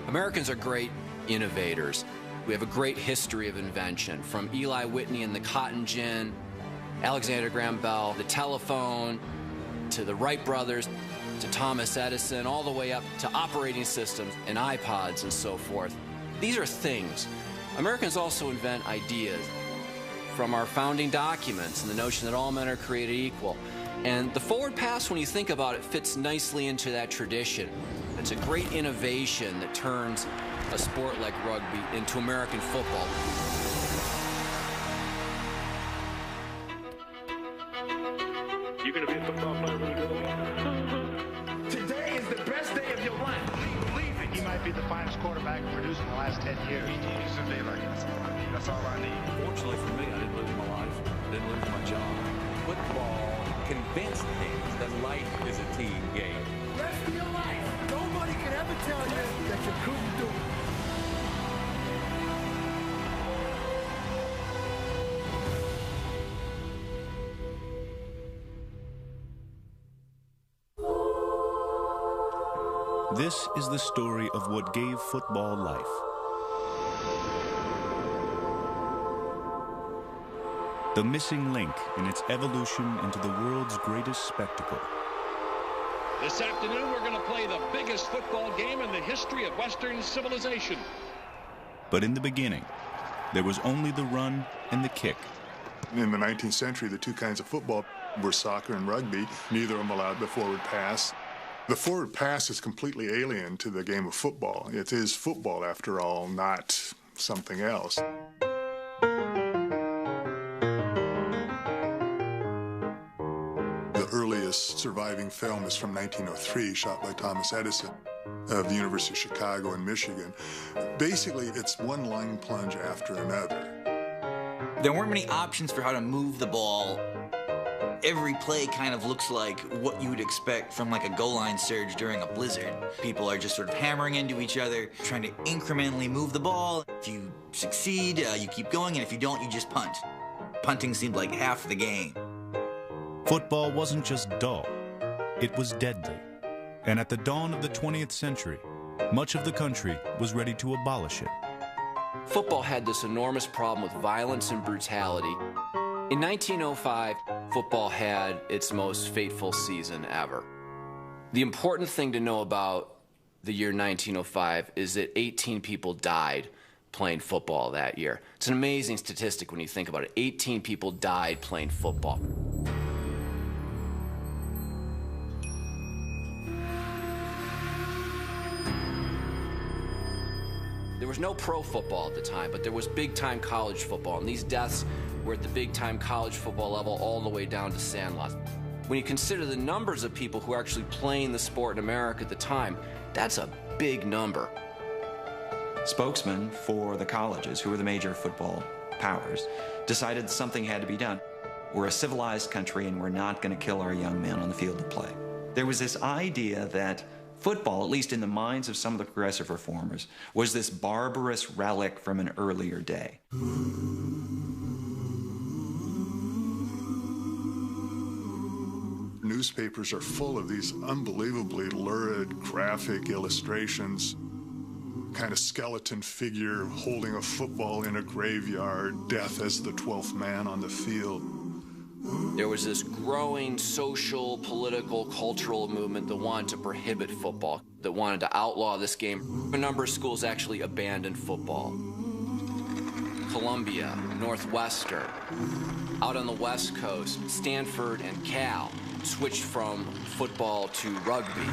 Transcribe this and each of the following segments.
Americans are great innovators. We have a great history of invention, from Eli Whitney and the cotton gin, Alexander Graham Bell, the telephone, to the Wright brothers, to Thomas Edison, all the way up to operating systems and iPods and so forth. These are things. Americans also invent ideas, from our founding documents and the notion that all men are created equal. And the forward pass, when you think about it, fits nicely into that tradition. It's a great innovation that turns a sport like rugby into American football. You're going to be a football player when you grow up. Today is the best day of your life. Believe it. He might be the finest quarterback produced in the last 10 years. He's a day like this. That's all I need. Fortunately for me, I didn't lose my life. I didn't lose my job. Football convinced me that life is a team game. Rest of your life, nobody can ever tell you that you couldn't do it. This is the story of what gave football life. The missing link in its evolution into the world's greatest spectacle. This afternoon, we're going to play the biggest football game in the history of Western civilization. But in the beginning, there was only the run and the kick. In the 19th century, the two kinds of football were soccer and rugby. Neither of them allowed the forward pass. The forward pass is completely alien to the game of football. It is football, after all, not something else. The earliest surviving film is from 1903, shot by Thomas Edison of the University of Chicago in Michigan. Basically, it's one line plunge after another. There weren't many options for how to move the ball. Every play kind of looks like what you would expect from like a goal line surge during a blizzard. People are just sort of hammering into each other, trying to incrementally move the ball. If you succeed, you keep going, and if you don't, you just punt. Punting seemed like half the game. Football wasn't just dull, it was deadly. And at the dawn of the 20th century, much of the country was ready to abolish it. Football had this enormous problem with violence and brutality. In 1905, football had its most fateful season ever. The important thing to know about the year 1905 is that 18 people died playing football that year. It's an amazing statistic when you think about it. 18 people died playing football. There was no pro football at the time, but there was big-time college football, and these deaths were at the big-time college football level all the way down to sandlots. When you consider the numbers of people who are actually playing the sport in America at the time, that's a big number. Spokesmen for the colleges, who were the major football powers, decided something had to be done. We're a civilized country, and we're not going to kill our young men on the field of play. There was this idea that football, at least in the minds of some of the progressive reformers, was this barbarous relic from an earlier day. Newspapers are full of these unbelievably lurid, graphic illustrations. Kind of skeleton figure holding a football in a graveyard, death as the 12th man on the field. There was this growing social, political, cultural movement that wanted to prohibit football, that wanted to outlaw this game. A number of schools actually abandoned football. Columbia, Northwestern, out on the West Coast, Stanford and Cal switched from football to rugby.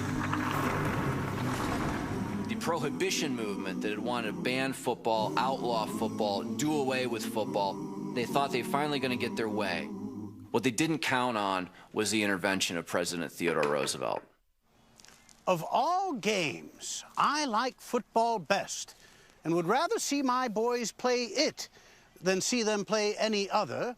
The prohibition movement that had wanted to ban football, outlaw football, do away with football, they thought they were finally going to get their way. What they didn't count on was the intervention of President Theodore Roosevelt. Of all games, I like football best and would rather see my boys play it than see them play any other.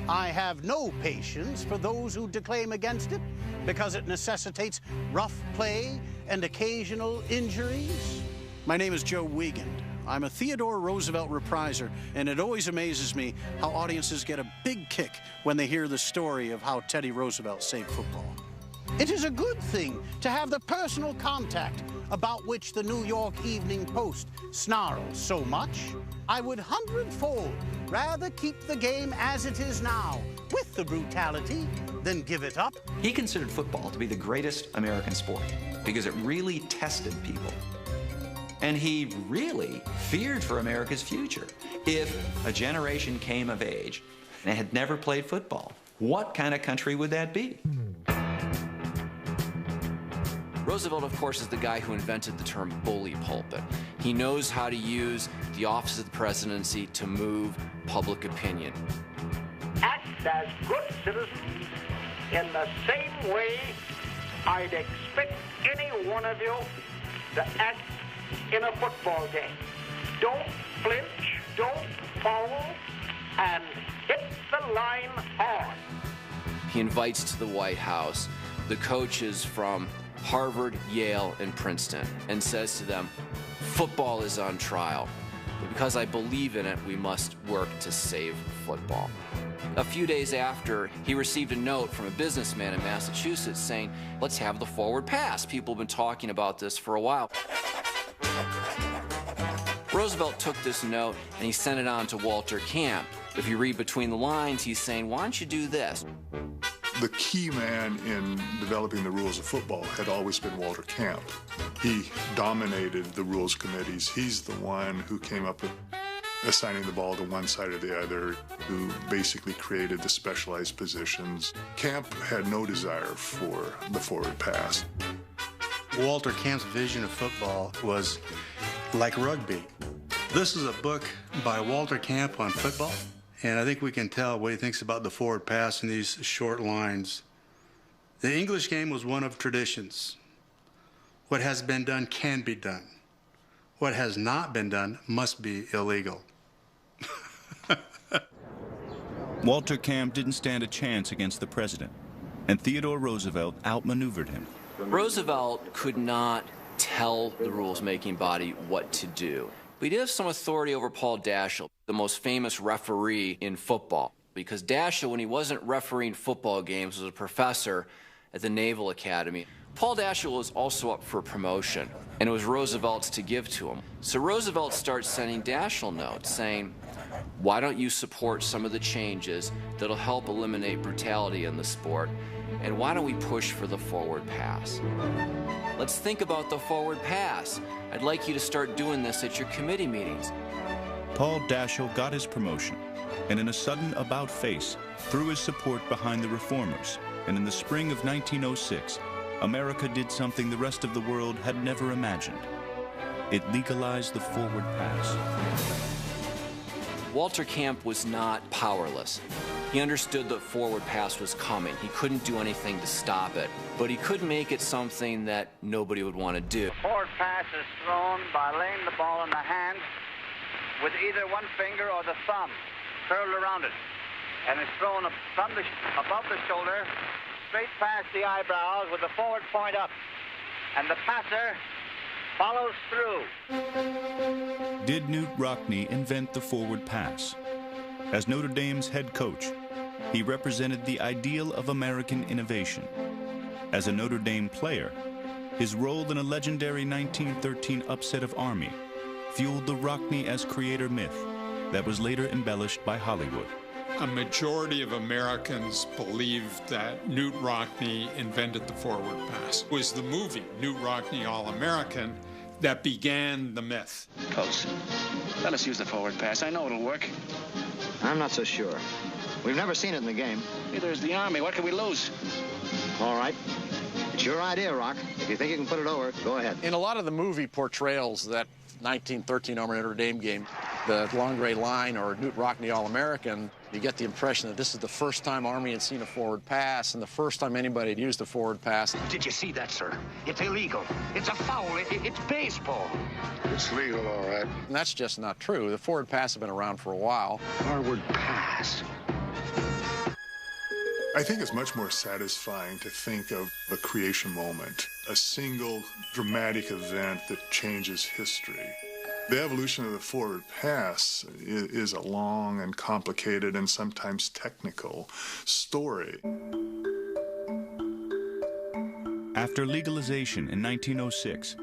I have no patience for those who declaim against it because it necessitates rough play and occasional injuries. My name is Joe Wiegand. I'm a Theodore Roosevelt repriser, and it always amazes me how audiences get a big kick when they hear the story of how Teddy Roosevelt saved football. It is a good thing to have the personal contact about which the New York Evening Post snarls so much, I would hundredfold rather keep the game as it is now, with the brutality, than give it up. He considered football to be the greatest American sport because it really tested people. And he really feared for America's future. If a generation came of age and had never played football, what kind of country would that be? Roosevelt, of course, is the guy who invented the term bully pulpit. He knows how to use the office of the presidency to move public opinion. Act as good citizens in the same way I'd expect any one of you to act in a football game. Don't flinch, don't foul, and hit the line hard. He invites to the White House the coaches from Harvard, Yale, and Princeton, and says to them, football is on trial, but because I believe in it, we must work to save football. A few days after, he received a note from a businessman in Massachusetts saying, let's have the forward pass. People have been talking about this for a while. Roosevelt took this note and he sent it on to Walter Camp. If you read between the lines, he's saying, why don't you do this? The key man in developing the rules of football had always been Walter Camp. He dominated the rules committees. He's the one who came up with assigning the ball to one side or the other, who basically created the specialized positions. Camp had no desire for the forward pass. Walter Camp's vision of football was like rugby. This is a book by Walter Camp on football, and I think we can tell what he thinks about the forward pass in these short lines. The English game was one of traditions. What has been done can be done. What has not been done must be illegal. Walter Camp didn't stand a chance against the president, and Theodore Roosevelt outmaneuvered him. Roosevelt could not tell the rules-making body what to do. But he did have some authority over Paul Daschle, the most famous referee in football, because Daschle, when he wasn't refereeing football games, was a professor at the Naval Academy. Paul Daschle was also up for promotion, and it was Roosevelt's to give to him. So Roosevelt starts sending Daschle notes saying, why don't you support some of the changes that'll help eliminate brutality in the sport, and why don't we push for the forward pass? Let's think about the forward pass. I'd like you to start doing this at your committee meetings. Paul Daschle got his promotion, and in a sudden about-face, threw his support behind the reformers, and in the spring of 1906, America did something the rest of the world had never imagined. It legalized the forward pass. Walter Camp was not powerless. He understood that forward pass was coming. He couldn't do anything to stop it, but he could make it something that nobody would want to do. The forward pass is thrown by laying the ball in the hand with either one finger or the thumb curled around it. And it's thrown from above the shoulder, straight past the eyebrows with the forward point up. And the passer follows through. Did Newt Rockne invent the forward pass? As Notre Dame's head coach, he represented the ideal of American innovation. As a Notre Dame player, his role in a legendary 1913 upset of Army fueled the Rockne as creator myth that was later embellished by Hollywood. A majority of Americans believe that Newt Rockne invented the forward pass. It was the movie, Newt Rockne All-American, that began the myth. Coach, let us use the forward pass. I know it'll work. I'm not so sure. We've never seen it in the game. Neither is the Army. What can we lose? All right. It's your idea, Rock. If you think you can put it over, go ahead. In a lot of the movie portrayals, that 1913 Army Notre Dame game, the long gray line or Newt Rockne All-American, you get the impression that this is the first time Army had seen a forward pass and the first time anybody had used a forward pass. Did you see that, sir? It's illegal. It's a foul. It's baseball. It's legal, all right. And that's just not true. The forward pass has been around for a while. Forward pass. I think it's much more satisfying to think of a creation moment, a single dramatic event that changes history. The evolution of the forward pass is a long and complicated and sometimes technical story. After legalization in 1906,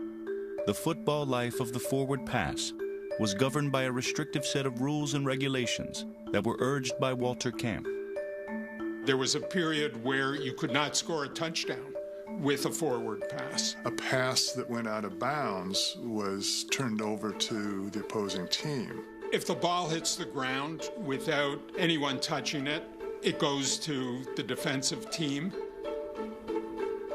the football life of the forward pass was governed by a restrictive set of rules and regulations that were urged by Walter Camp. There was a period where you could not score a touchdown with a forward pass. A pass that went out of bounds was turned over to the opposing team. If the ball hits the ground without anyone touching it, it goes to the defensive team.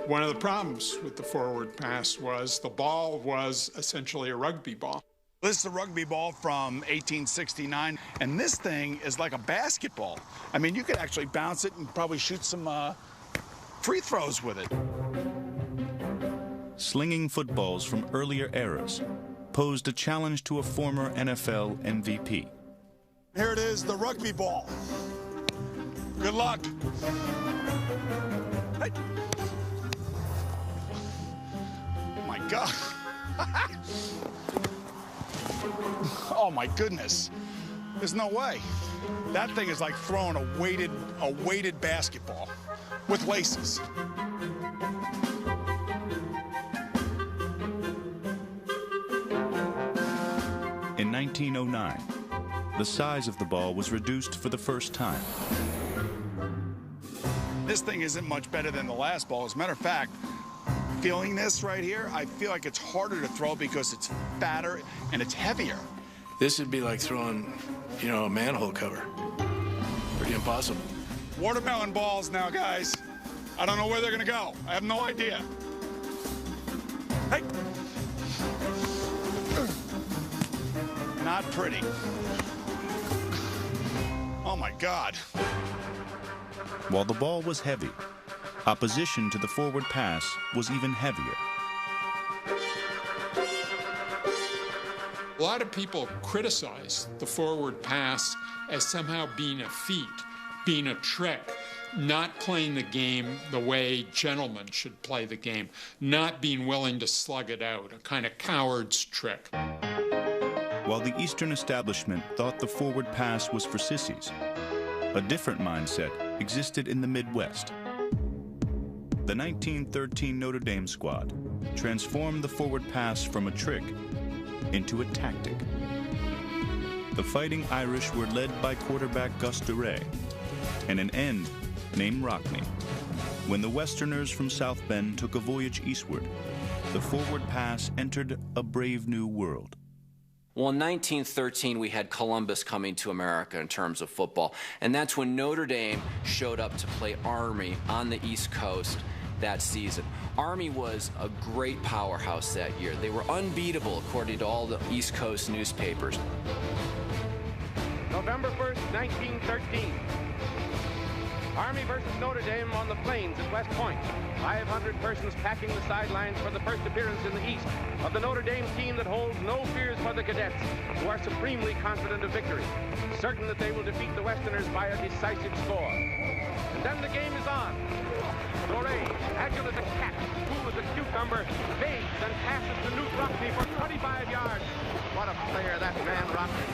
One of the problems with the forward pass was the ball was essentially a rugby ball. This is a rugby ball from 1869, and this thing is like a basketball. I mean, you could actually bounce it and probably shoot some free throws with it. Slinging footballs from earlier eras posed a challenge to a former NFL MVP. Here it is, the rugby ball. Good luck. Hey. Oh my God. Oh my goodness. There's no way. That thing is like throwing a weighted basketball with laces. In 1909, the size of the ball was reduced for the first time. This thing isn't much better than the last ball. As a matter of fact, feeling this right here, I feel like it's harder to throw because it's fatter and it's heavier. This would be like throwing, a manhole cover. Pretty impossible. Watermelon balls now, guys. I don't know where they're gonna go. I have no idea. Hey. Not pretty. Oh my God. While the ball was heavy, opposition to the forward pass was even heavier. A lot of people criticize the forward pass as somehow being a feat, being a trick, not playing the game the way gentlemen should play the game, not being willing to slug it out, a kind of coward's trick. While the Eastern establishment thought the forward pass was for sissies, a different mindset existed in the Midwest. The 1913 Notre Dame squad transformed the forward pass from a trick into a tactic. The Fighting Irish were led by quarterback Gus DeRay and an end named Rockne. When the Westerners from South Bend took a voyage eastward, the forward pass entered a brave new world. Well, in 1913, we had Columbus coming to America in terms of football, and that's when Notre Dame showed up to play Army on the East Coast that season. Army was a great powerhouse that year. They were unbeatable, according to all the East Coast newspapers. November 1st, 1913. Army versus Notre Dame on the plains at West Point. 500 persons packing the sidelines for the first appearance in the East of the Notre Dame team that holds no fears for the cadets, who are supremely confident of victory, certain that they will defeat the Westerners by a decisive score. And then the game is on. Doré, agile as a cat, cool as a cucumber, fades and passes to Newt Rockne for 25 yards. What a player that man Rockne.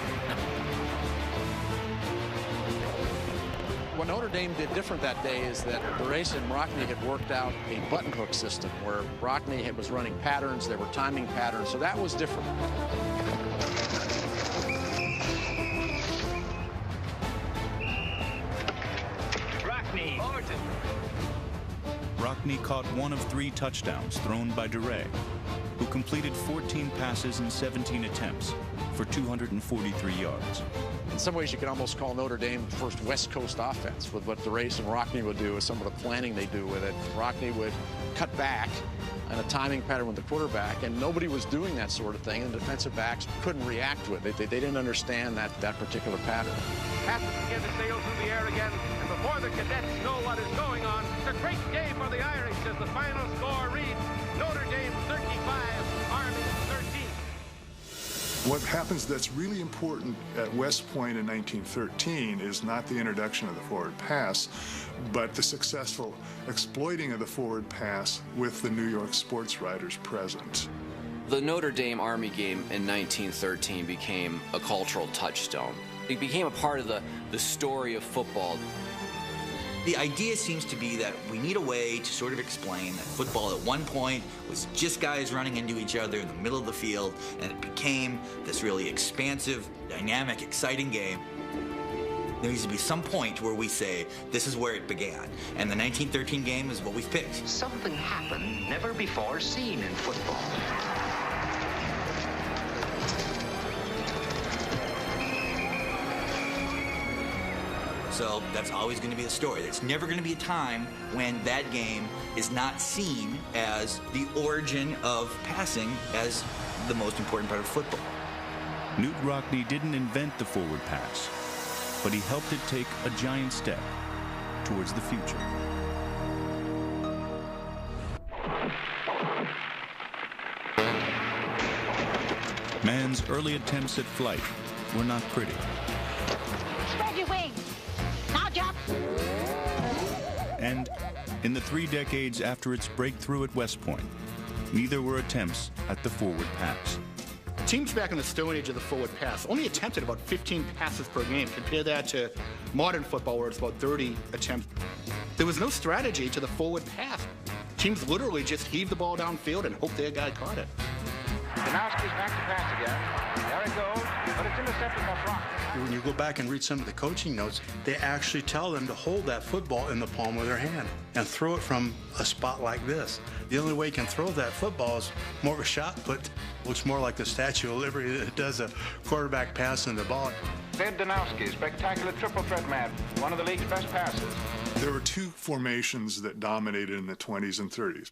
What Notre Dame did different that day is that Doré and Rockne had worked out a button hook system where Rockne was running patterns, there were timing patterns, so that was different. Rockne, Overton. Rockne caught one of 3 touchdowns thrown by DeRay, who completed 14 passes in 17 attempts for 243 yards. In some ways, you could almost call Notre Dame the first West Coast offense with what DeRay and Rockne would do, with some of the planning they do with it. Rockne would cut back on a timing pattern with the quarterback, and nobody was doing that sort of thing, and defensive backs couldn't react to it. They didn't understand that particular pattern. Passes begin to sail through the air again, and before the cadets know what is going on, it's a great day for the Irish as the final score reads Notre Dame 35, Army 13. What happens that's really important at West Point in 1913 is not the introduction of the forward pass, but the successful exploiting of the forward pass with the New York sports writers present. The Notre Dame Army game in 1913 became a cultural touchstone. It became a part of the story of football. The idea seems to be that we need a way to sort of explain that football at one point was just guys running into each other in the middle of the field, and it became this really expansive, dynamic, exciting game. There needs to be some point where we say, this is where it began. And the 1913 game is what we've picked. Something happened never before seen in football. So that's always going to be the story. There's never going to be a time when that game is not seen as the origin of passing as the most important part of football. Knute Rockne didn't invent the forward pass, but he helped it take a giant step towards the future. Man's early attempts at flight were not pretty. Spread your wings. Now jump. And in the 3 decades after its breakthrough at West Point, neither were attempts at the forward pass. Teams back in the Stone Age of the forward pass only attempted about 15 passes per game. Compare that to modern football, where it's about 30 attempts. There was no strategy to the forward pass. Teams literally just heaved the ball downfield and hoped their guy caught it. Danowski's back to pass again. There it goes, but it's intercepted by Brock. When you go back and read some of the coaching notes, they actually tell them to hold that football in the palm of their hand and throw it from a spot like this. The only way you can throw that football is more of a shot put. Looks more like the Statue of Liberty that does a quarterback pass in the ball. Sid Danowski, spectacular triple threat man, one of the league's best passers. There were 2 formations that dominated in the 20s and 30s.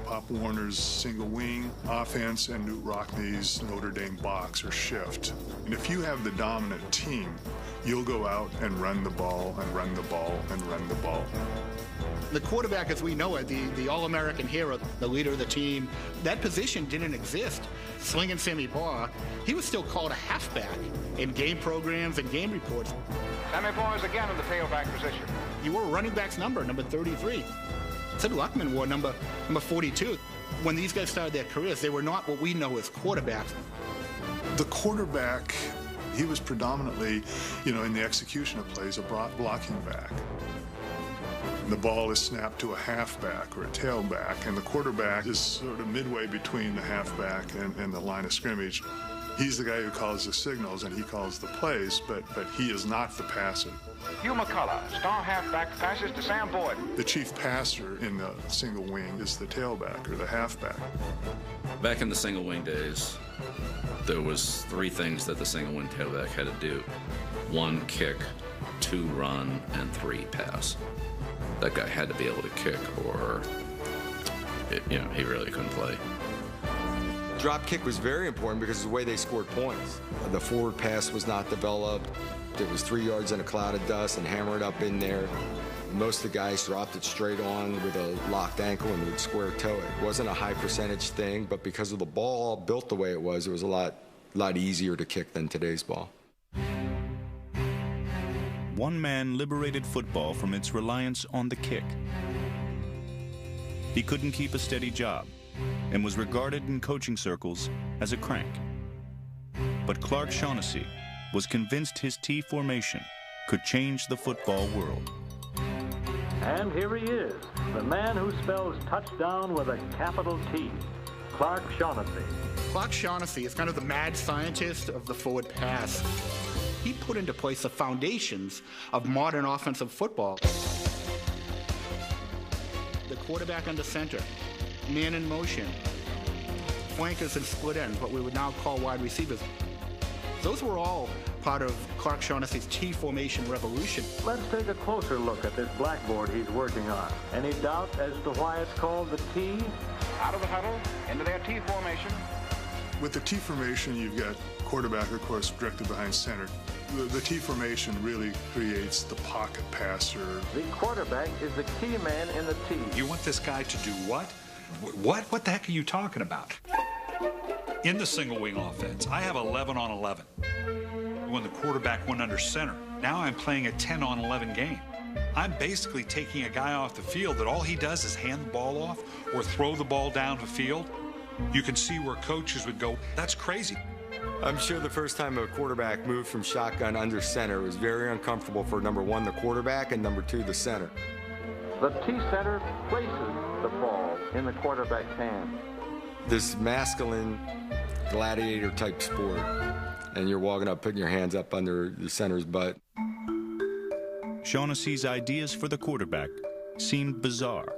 Pop Warner's single wing offense and Knute Rockne's Notre Dame box or shift. And if you have the dominant team, you'll go out and run the ball and run the ball and run the ball. The quarterback, as we know it, the All-American hero, the leader of the team, that position didn't exist. Slinging Sammy Baugh, he was still called a halfback in game programs and game reports. Sammy Baugh is again in the tailback position. He wore a running back's number 33. Sid Luckman wore number 42. When these guys started their careers, they were not what we know as quarterbacks. The quarterback, he was predominantly, in the execution of plays, a blocking back. The ball is snapped to a halfback or a tailback, and the quarterback is sort of midway between the halfback and the line of scrimmage. He's the guy who calls the signals and he calls the plays, but he is not the passer. Hugh McCullough, star halfback, passes to Sam Boyd. The chief passer in the single wing is the tailback or the halfback. Back in the single wing days, there was 3 things that the single wing tailback had to do. 1, kick, 2, run, and 3, pass. That guy had to be able to kick, or he really couldn't play. Drop kick was very important because of the way they scored points. The forward pass was not developed. It was 3 yards in a cloud of dust and hammered up in there. Most of the guys dropped it straight on with a locked ankle and would square toe it. It wasn't a high percentage thing, but because of the ball built the way it was a lot easier to kick than today's ball. One man liberated football from its reliance on the kick. He couldn't keep a steady job and was regarded in coaching circles as a crank. But Clark Shaughnessy was convinced his T formation could change the football world. And here he is, the man who spells touchdown with a capital T, Clark Shaughnessy. Clark Shaughnessy is kind of the mad scientist of the forward pass. He put into place the foundations of modern offensive football. The quarterback under center, man in motion, flankers and split ends, what we would now call wide receivers. Those were all part of Clark Shaughnessy's T formation revolution. Let's take a closer look at this blackboard he's working on. Any doubt as to why it's called the T? Out of the huddle, into their T formation. With the T formation, you've got quarterback, of course, directly behind center. The T formation really creates the pocket passer. The quarterback is the key man in the T. You want this guy to do what? What the heck are you talking about? In the single wing offense, I have 11 on 11. When the quarterback went under center, now I'm playing a 10 on 11 game. I'm basically taking a guy off the field that all he does is hand the ball off or throw the ball down the field. You can see where coaches would go, that's crazy. I'm sure the first time a quarterback moved from shotgun under center was very uncomfortable for number one, the quarterback, and number two, the center. The T-center places the ball in the quarterback's hand. This masculine gladiator-type sport, and you're walking up, putting your hands up under the center's butt. Shaughnessy's ideas for the quarterback seemed bizarre,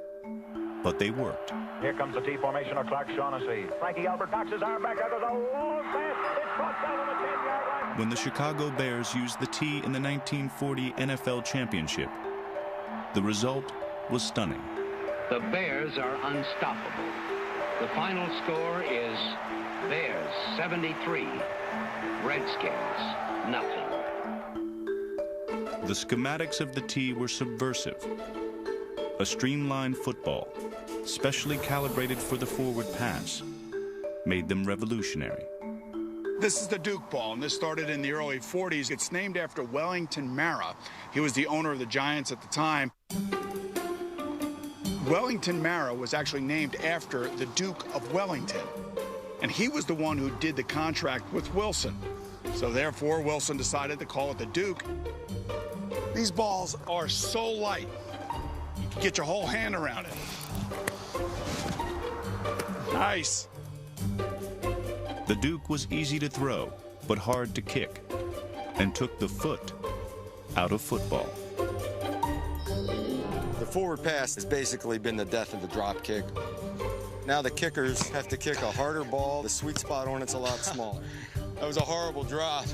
but they worked. Here comes the T formation of Clark Shaughnessy. Frankie Albert knocks his arm back. There goes a long pass. It's caught down on the 10-yard line. When the Chicago Bears used the T in the 1940 NFL Championship, the result was stunning. The Bears are unstoppable. The final score is Bears 73, Redskins nothing. The schematics of the T were subversive. A streamlined football, specially calibrated for the forward pass, made them revolutionary. This is the Duke ball, and this started in the early 40s. It's named after Wellington Mara. He was the owner of the Giants at the time. Wellington Mara was actually named after the Duke of Wellington, and he was the one who did the contract with Wilson. So therefore, Wilson decided to call it the Duke. These balls are so light, you can get your whole hand around it. Nice. The Duke was easy to throw, but hard to kick, and took the foot out of football. The forward pass has basically been the death of the drop kick. Now the kickers have to kick a harder ball. The sweet spot on it's a lot smaller. That was a horrible drop.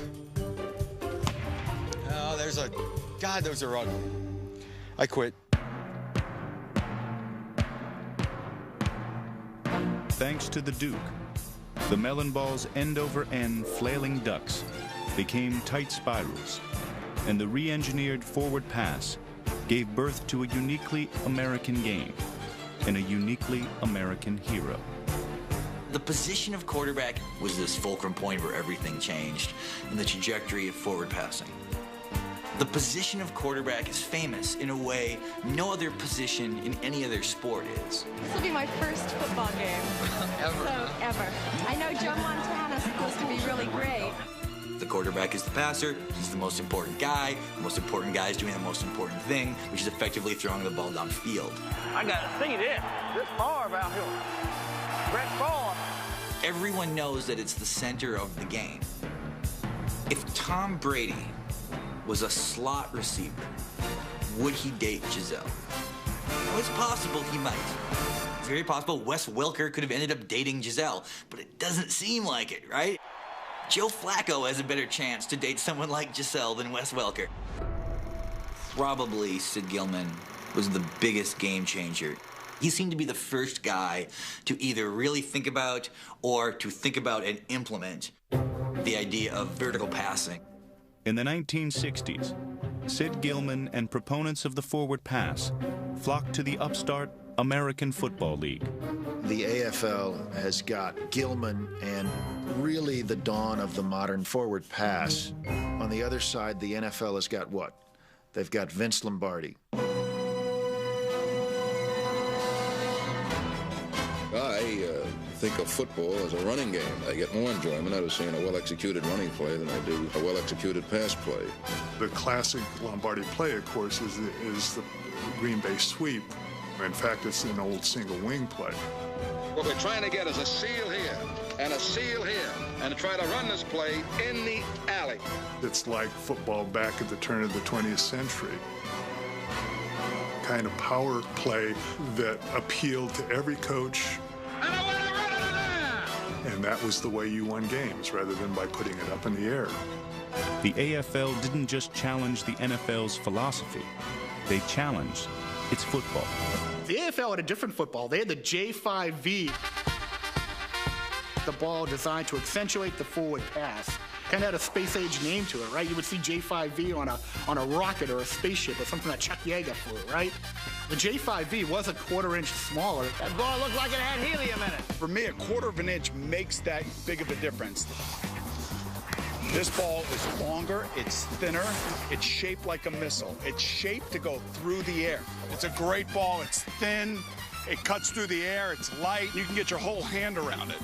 Oh, there's a... God, those are ugly. I quit. Thanks to the Duke, the melon ball's end-over-end flailing ducks became tight spirals, and the re-engineered forward pass gave birth to a uniquely American game and a uniquely American hero. The position of quarterback was this fulcrum point where everything changed in the trajectory of forward passing. The position of quarterback is famous in a way no other position in any other sport is. This will be my first football game. Ever. I know Joe Montana's supposed to be really great. The quarterback is the passer. He's the most important guy. The most important guy is doing the most important thing, which is effectively throwing the ball downfield. I got to see this. This far out here. Brett Favre. Everyone knows that it's the center of the game. If Tom Brady was a slot receiver, would he date Giselle? Well, it's possible he might. It's very possible Wes Welker could have ended up dating Giselle, but it doesn't seem like it, right? Joe Flacco has a better chance to date someone like Giselle than Wes Welker. Probably Sid Gilman was the biggest game changer. He seemed to be the first guy to either really think about or to think about and implement the idea of vertical passing. In the 1960s, Sid Gilman and proponents of the forward pass flocked to the upstart American Football League. The AFL has got Gilman and really the dawn of the modern forward pass. On the other side, the NFL has got what? They've got Vince Lombardi. I think of football as a running game. I get more enjoyment out of seeing a well-executed running play than I do a well-executed pass play. The classic Lombardi play, of course, is the Green Bay sweep. In fact, it's an old single wing play. What we're trying to get is a seal here and a seal here and try to run this play in the alley. It's like football back at the turn of the 20th century. Kind of power play that appealed to every coach. And that was the way you won games, rather than by putting it up in the air. The AFL didn't just challenge the NFL's philosophy, they challenged its football. The AFL had a different football. They had the J5V, the ball designed to accentuate the forward pass. Kind of had a space-age name to it, right? You would see J5V on a rocket or a spaceship or something that Chuck Yeager flew, right? The J5V was a quarter-inch smaller. That ball looked like it had helium in it. For me, a quarter of an inch makes that big of a difference. This ball is longer, it's thinner, it's shaped like a missile. It's shaped to go through the air. It's a great ball, it's thin, it cuts through the air, it's light, you can get your whole hand around it.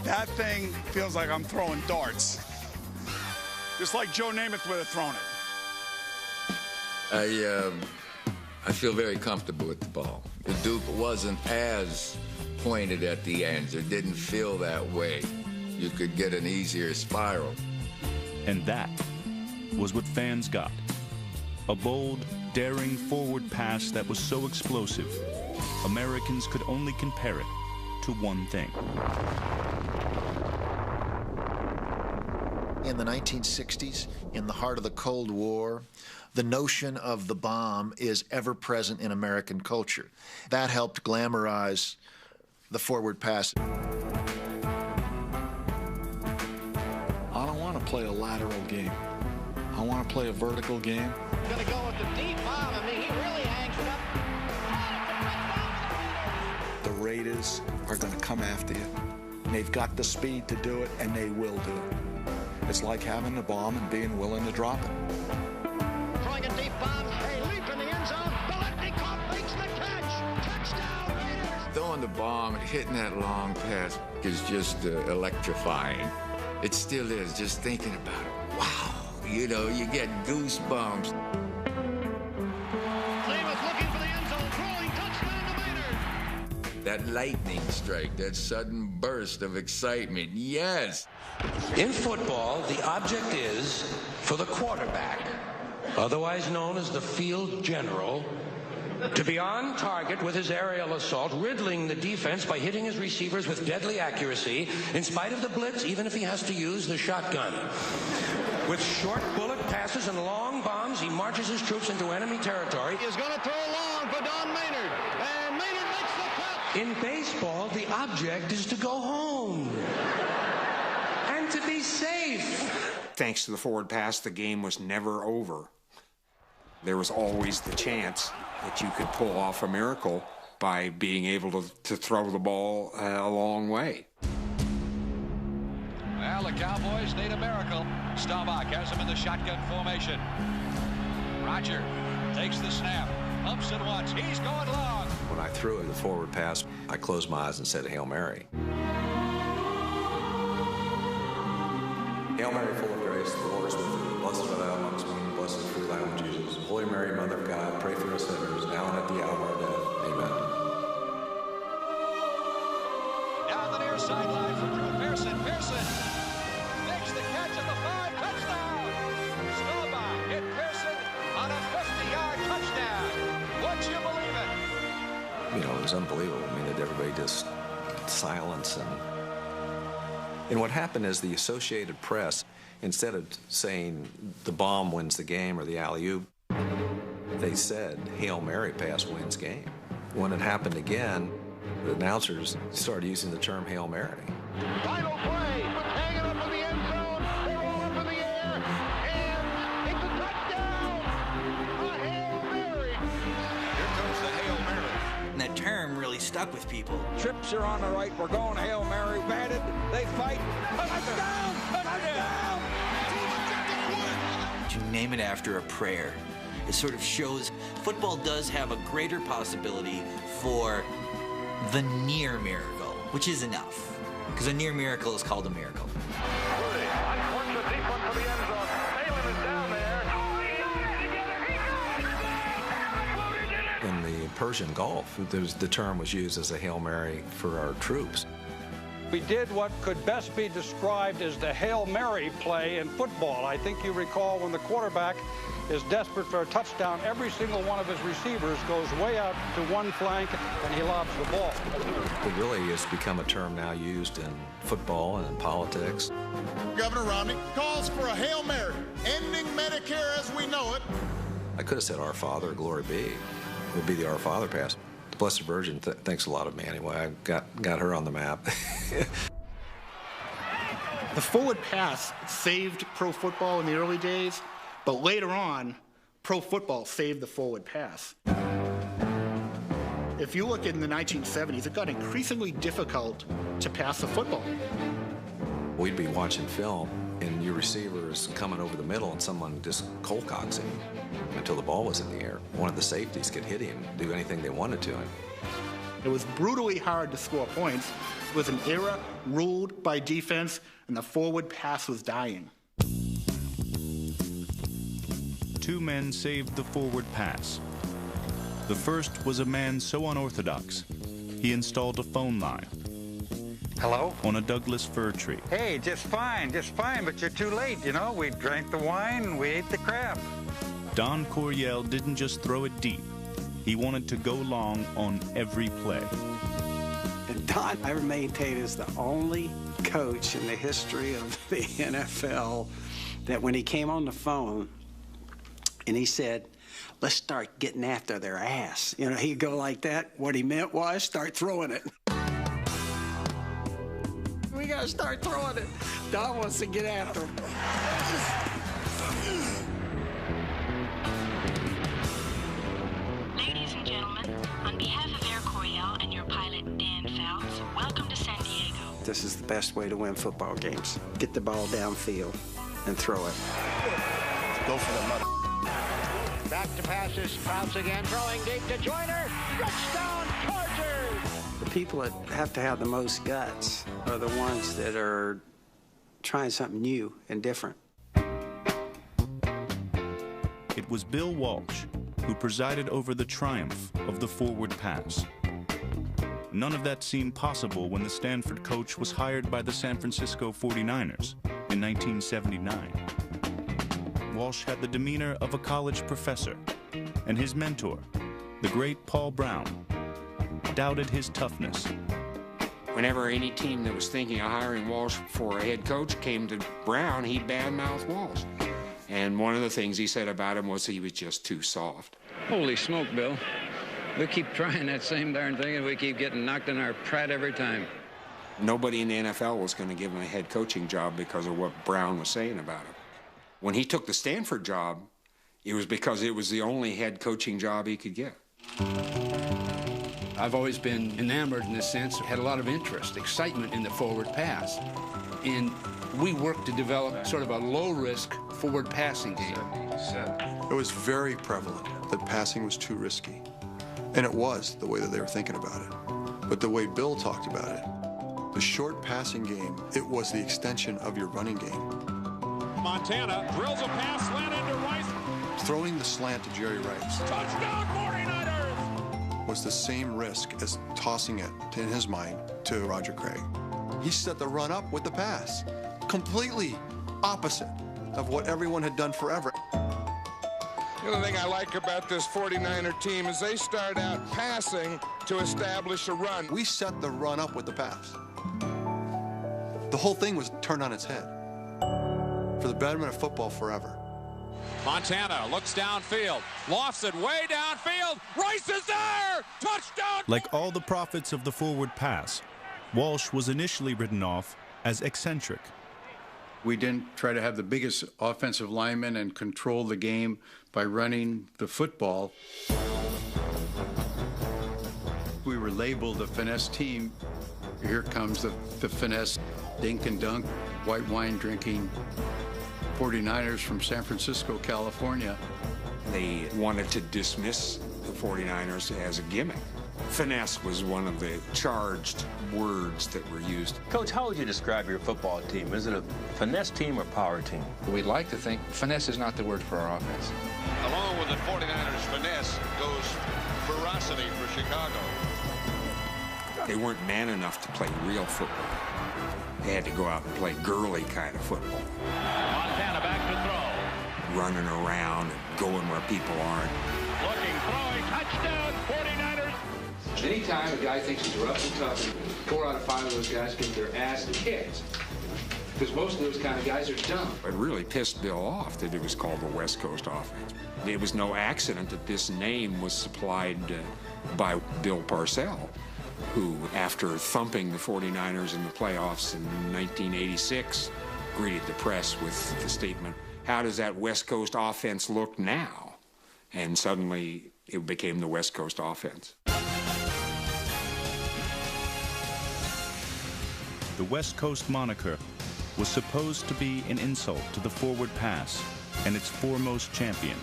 That thing feels like I'm throwing darts. Just like Joe Namath would have thrown it. I feel very comfortable with the ball. The Duke wasn't as pointed at the ends. It didn't feel that way. You could get an easier spiral. And that was what fans got. A bold, daring forward pass that was so explosive, Americans could only compare it to one thing. In the 1960s, in the heart of the Cold War, the notion of the bomb is ever present in American culture. That helped glamorize the forward pass. I don't want to play a lateral game. I want to play a vertical game. Going to go with the deep bomb. I mean, he really hangs it up. The Raiders are going to come after you. They've got the speed to do it, and they will do it. It's like having the bomb and being willing to drop it. Throwing a deep bomb. Hey, leap in the end zone. Biletnikoff makes the catch. Touchdown, Raiders. Throwing the bomb and hitting that long pass is just electrifying. It still is, just thinking about it. Wow, you know, you get goosebumps. Lemus looking for the end zone, throwing touchdown to Maynard. That lightning strike, that sudden burst of excitement, yes. In football, the object is for the quarterback, otherwise known as the field general, to be on target with his aerial assault, riddling the defense by hitting his receivers with deadly accuracy, in spite of the blitz, even if he has to use the shotgun. With short bullet passes and long bombs, he marches his troops into enemy territory. He is going to throw long for Don Maynard, and Maynard makes the cut. In baseball, the object is to go home and to be safe. Thanks to the forward pass, the game was never over. There was always the chance that you could pull off a miracle by being able to throw the ball a long way. Well, the Cowboys need a miracle. Staubach has him in the shotgun formation. Roger takes the snap, pumps it once. He's going long. When I threw the forward pass, I closed my eyes and said Hail Mary. Hail Mary, full of grace, the Lord is with thee. Blessed art thou amongst women, blessed is the fruit of thy womb, Jesus. Holy Mary, Mother of God, pray for us sinners, now and at the hour of our death. Amen. Down the near sideline for Drew Pearson. Pearson makes the catch at the 5, touchdown. Staubach hit Pearson on a 50-yard touchdown. Would you believe it? You know, it was unbelievable. I mean, that everybody just silence and what happened is the Associated Press, instead of saying the bomb wins the game or the alley-oop, they said Hail Mary pass wins game. When it happened again, the announcers started using the term Hail Mary. Final play, hanging up in the end zone. They're all up in the air, and it's a touchdown. A Hail Mary. Here comes the Hail Mary. And that term really stuck with people. Trips are on the right. We're going Hail Mary. Batted. They fight. A touchdown! A touchdown! You name it after a prayer. It sort of shows football does have a greater possibility for the near miracle, which is enough. Because a near miracle is called a miracle. In the Persian Gulf, the term was used as a Hail Mary for our troops. We did what could best be described as the Hail Mary play in football. I think you recall when the quarterback is desperate for a touchdown, every single one of his receivers goes way out to one flank and he lobs the ball. It really has become a term now used in football and in politics. Governor Romney calls for a Hail Mary, ending Medicare as we know it. I could have said Our Father, Glory Be. It would be the Our Father pass. The Blessed Virgin thinks a lot of me anyway. I got her on the map. The forward pass saved pro football in the early days, but later on, pro football saved the forward pass. If you look in the 1970s, it got increasingly difficult to pass the football. We'd be watching film, and your receiver is coming over the middle, and someone just cold cocks him until the ball was in the air. One of the safeties could hit him, do anything they wanted to him. It was brutally hard to score points. It was an era ruled by defense, and the forward pass was dying. Two men saved the forward pass. The first was a man so unorthodox, he installed a phone line. Hello? On a Douglas fir tree. Hey, just fine, but you're too late, you know? We drank the wine and we ate the crab. Don Coryell didn't just throw it deep. He wanted to go long on every play. And Don, I maintain, is the only coach in the history of the NFL that when he came on the phone and he said, let's start getting after their ass. You know, he'd go like that. What he meant was start throwing it. We got to start throwing it. Don wants to get after him. Ladies and gentlemen, on behalf of Air Coryell and your pilot, Dan Phelps, welcome to San Diego. This is the best way to win football games. Get the ball downfield and throw it. Go for the mother. Back to passes, Phelps again, throwing deep to Joyner. Touchdown, Chargers! The people that have to have the most guts are the ones that are trying something new and different. It was Bill Walsh who presided over the triumph of the forward pass. None of that seemed possible when the Stanford coach was hired by the San Francisco 49ers in 1979. Walsh had the demeanor of a college professor, and his mentor, the great Paul Brown, doubted his toughness. Whenever any team that was thinking of hiring Walsh for a head coach came to Brown, he'd badmouth Walsh. And one of the things he said about him was he was just too soft. Holy smoke, Bill. We keep trying that same darn thing and we keep getting knocked in our prat every time. Nobody in the NFL was going to give him a head coaching job because of what Brown was saying about him. When he took the Stanford job, it was because it was the only head coaching job he could get. I've always been enamored in this sense, had a lot of interest, excitement in the forward pass. And we worked to develop sort of a low-risk forward passing game. It was very prevalent that passing was too risky. And it was, the way that they were thinking about it. But the way Bill talked about it, the short passing game, it was the extension of your running game. Montana drills a pass, slant into Rice. Throwing the slant to Jerry Rice. Touchdown, 49ers! Was the same risk as tossing it, in his mind, to Roger Craig. He set the run up with the pass. Completely opposite of what everyone had done forever. The other thing I like about this 49er team is they start out passing to establish a run. We set the run up with the pass. The whole thing was turned on its head. For the betterment of football forever. Montana looks downfield, lofts it way downfield. Rice is there! Touchdown! Like all the prophets of the forward pass, Walsh was initially written off as eccentric. We didn't try to have the biggest offensive linemen and control the game by running the football. We were labeled a finesse team. Here comes the finesse, dink and dunk, white wine drinking 49ers from San Francisco, California. They wanted to dismiss the 49ers as a gimmick. Finesse was one of the charged words that were used. Coach, how would you describe your football team? Is it a finesse team or power team? We'd like to think finesse is not the word for our offense. Along with the 49ers finesse goes ferocity for Chicago. They weren't man enough to play real football. They had to go out and play girly kind of football. Montana back to throw. Running around and going where people aren't. Looking, throwing, touchdown, 49ers. Anytime a guy thinks he's rough and tough, 4 out of 5 of those guys get their ass kicked. Because most of those kind of guys are dumb. It really pissed Bill off that it was called the West Coast offense. It was no accident that this name was supplied by Bill Parcells, who, after thumping the 49ers in the playoffs in 1986, greeted the press with the statement, "How does that West Coast offense look now?" And suddenly it became the West Coast offense. The West Coast moniker was supposed to be an insult to the forward pass and its foremost champion.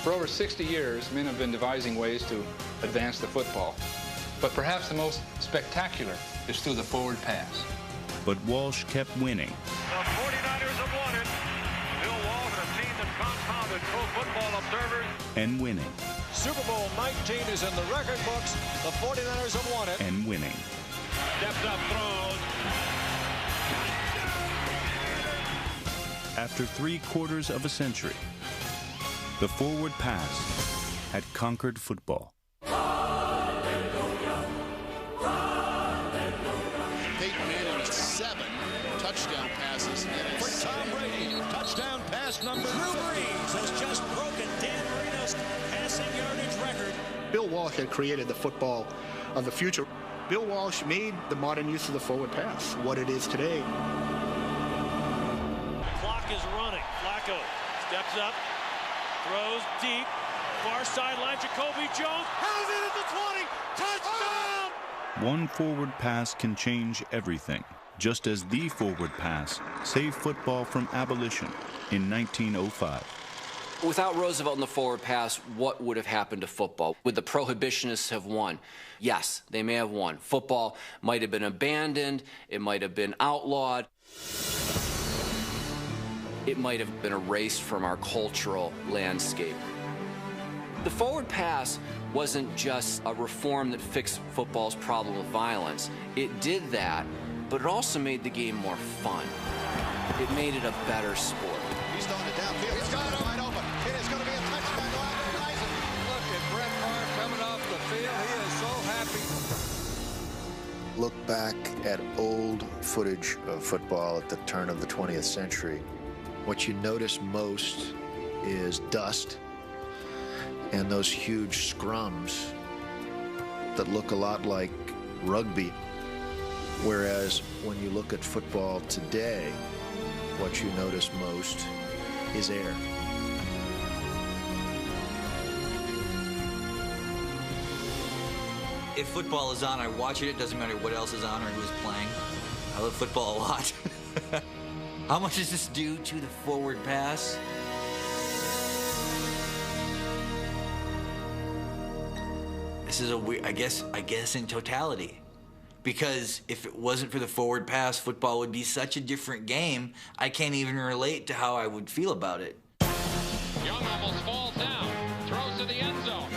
For over 60 years, men have been devising ways to advance the football. But perhaps the most spectacular is through the forward pass. But Walsh kept winning. The 49ers have won it. Bill Walsh, a team that confounded Pro Football observers. And winning. Super Bowl 19 is in the record books. The 49ers have won it. And winning. Steps up, throws. After 3/4 of a century, the forward pass had conquered football. Peyton Manning 7 touchdown passes. For Tom Brady, touchdown pass number. Drew Brees has just broken Dan Marino's passing yardage record. Bill Walsh had created the football of the future. Bill Walsh made the modern use of the forward pass what it is today. Clock is running. Flacco steps up, throws deep, far sideline. Jacoby Jones has it at the 20. Touchdown! One forward pass can change everything, just as the forward pass saved football from abolition in 1905. Without Roosevelt and the forward pass, what would have happened to football? Would the prohibitionists have won? Yes, they may have won. Football might have been abandoned. It might have been outlawed. It might have been erased from our cultural landscape. The forward pass wasn't just a reform that fixed football's problem of violence. It did that, but it also made the game more fun. It made it a better sport. He's throwing it downfield. He's got it wide open. It is going to be a touchdown to Albert Rising. Look at Brett Favre coming off the field. He is so happy. Look back at old footage of football at the turn of the 20th century. What you notice most is dust and those huge scrums that look a lot like rugby. Whereas when you look at football today, what you notice most is air. If football is on, I watch it. It doesn't matter what else is on or who's playing. I love football a lot. How much is this due to the forward pass? This is a weird, I guess in totality. Because if it wasn't for the forward pass, football would be such a different game, I can't even relate to how I would feel about it. Young almost falls down, throws to the end zone.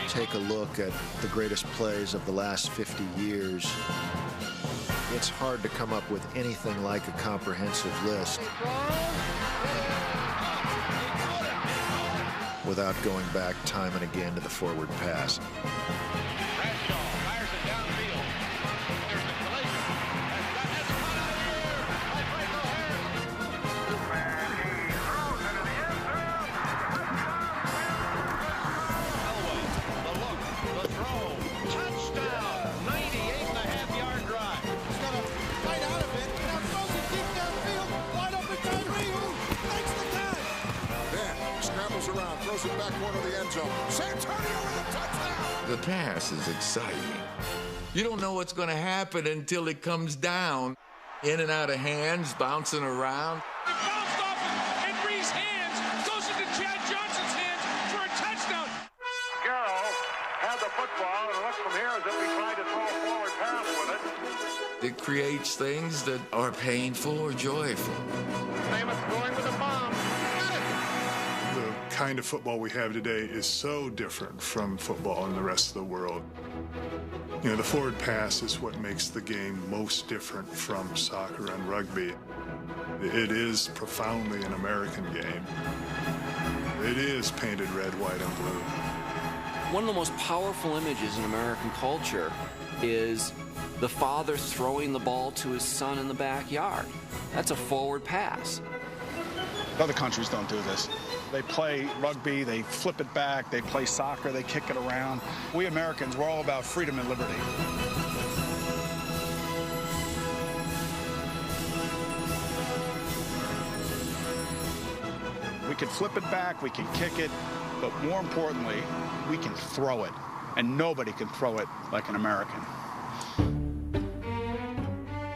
Take a look at the greatest plays of the last 50 years. It's hard to come up with anything like a comprehensive list without going back time and again to the forward pass. Throws it back corner of the end zone. Santonio with a touchdown. The pass is exciting. You don't know what's going to happen until it comes down. In and out of hands, bouncing around. It bounced off in Reese's hands, goes into Chad Johnson's hands for a touchdown. Garrow had the football, and it looks from here as if he tried to throw a forward pass with it. It creates things that are painful or joyful. Namath going with a bomb. The kind of football we have today is so different from football in the rest of the world. You know, the forward pass is what makes the game most different from soccer and rugby. It is profoundly an American game. It is painted red, white, and blue. One of the most powerful images in American culture is the father throwing the ball to his son in the backyard. That's a forward pass. Other countries don't do this. They play rugby, they flip it back, they play soccer, they kick it around. We Americans, we're all about freedom and liberty. We can flip it back, we can kick it, but more importantly, we can throw it. And nobody can throw it like an American.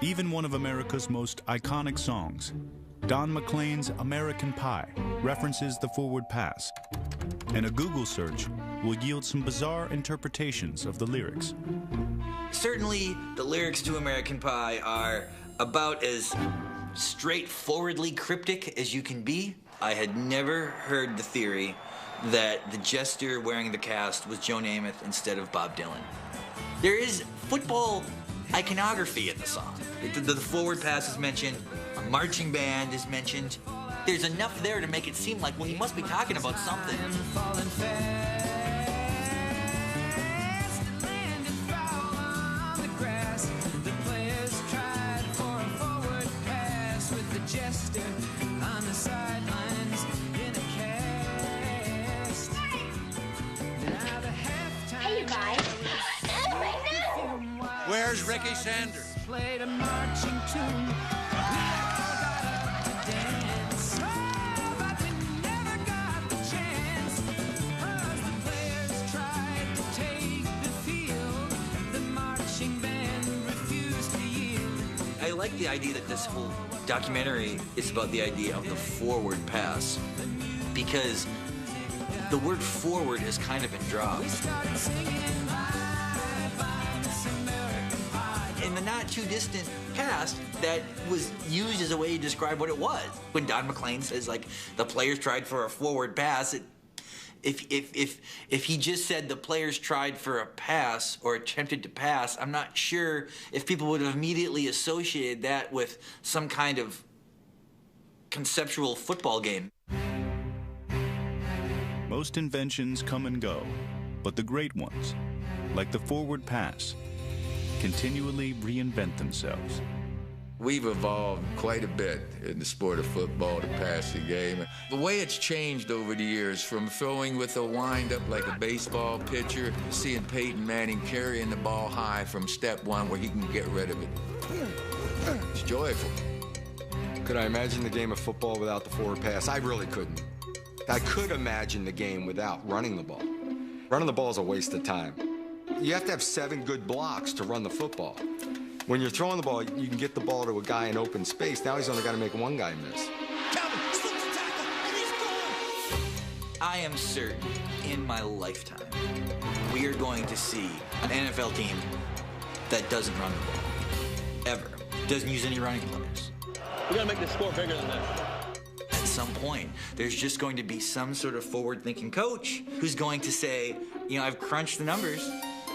Even one of America's most iconic songs, Don McLean's American Pie, references the forward pass. and a Google search will yield some bizarre interpretations of the lyrics. Certainly, the lyrics to American Pie are about as straightforwardly cryptic as you can be. I had never heard the theory that the jester wearing the cast was Joe Namath instead of Bob Dylan. There is football iconography in the song. The forward pass is mentioned, a marching band is mentioned. There's enough there to make it seem like, well, he must be talking about something. Hey, you guys. Where's Ricky Sanders? Played a marching tune. We all got up to dance. Oh, but we never got the chance. 'Cause the players tried to take the field. The marching band refused to yield. I like the idea that this whole documentary is about the idea of the forward pass, because the word forward has kind of been dropped. In the not too distant past, that was used as a way to describe what it was. When Don McLean says, like, the players tried for a forward pass, if he just said the players tried for a pass or attempted to pass, I'm not sure if people would have immediately associated that with some kind of conceptual football game. Most inventions come and go, but the great ones, like the forward pass, continually reinvent themselves. We've evolved quite a bit in the sport of football, the passing game. The way it's changed over the years, from throwing with a wind-up like a baseball pitcher, seeing Peyton Manning carrying the ball high from step one where he can get rid of it. It's joyful. Could I imagine the game of football without the forward pass? I really couldn't. I could imagine the game without running the ball. Running the ball is a waste of time. You have to have 7 good blocks to run the football. When you're throwing the ball, you can get the ball to a guy in open space. Now he's only got to make one guy miss. I am certain in my lifetime we are going to see an NFL team that doesn't run the ball. Ever. Doesn't use any running plays. We gotta make this score bigger than this. At some point, there's just going to be some sort of forward-thinking coach who's going to say, you know, I've crunched the numbers,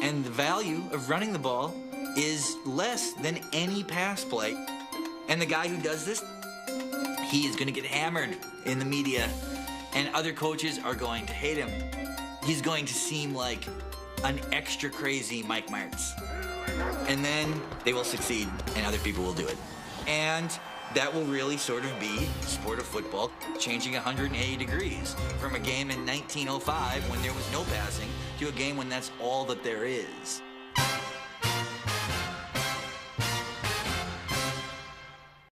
and the value of running the ball is less than any pass play. And the guy who does this, he is going to get hammered in the media, and other coaches are going to hate him. He's going to seem like an extra crazy Mike Martz. And then they will succeed, and other people will do it. And that will really sort of be the sport of football changing 180 degrees from a game in 1905 when there was no passing to a game when that's all that there is.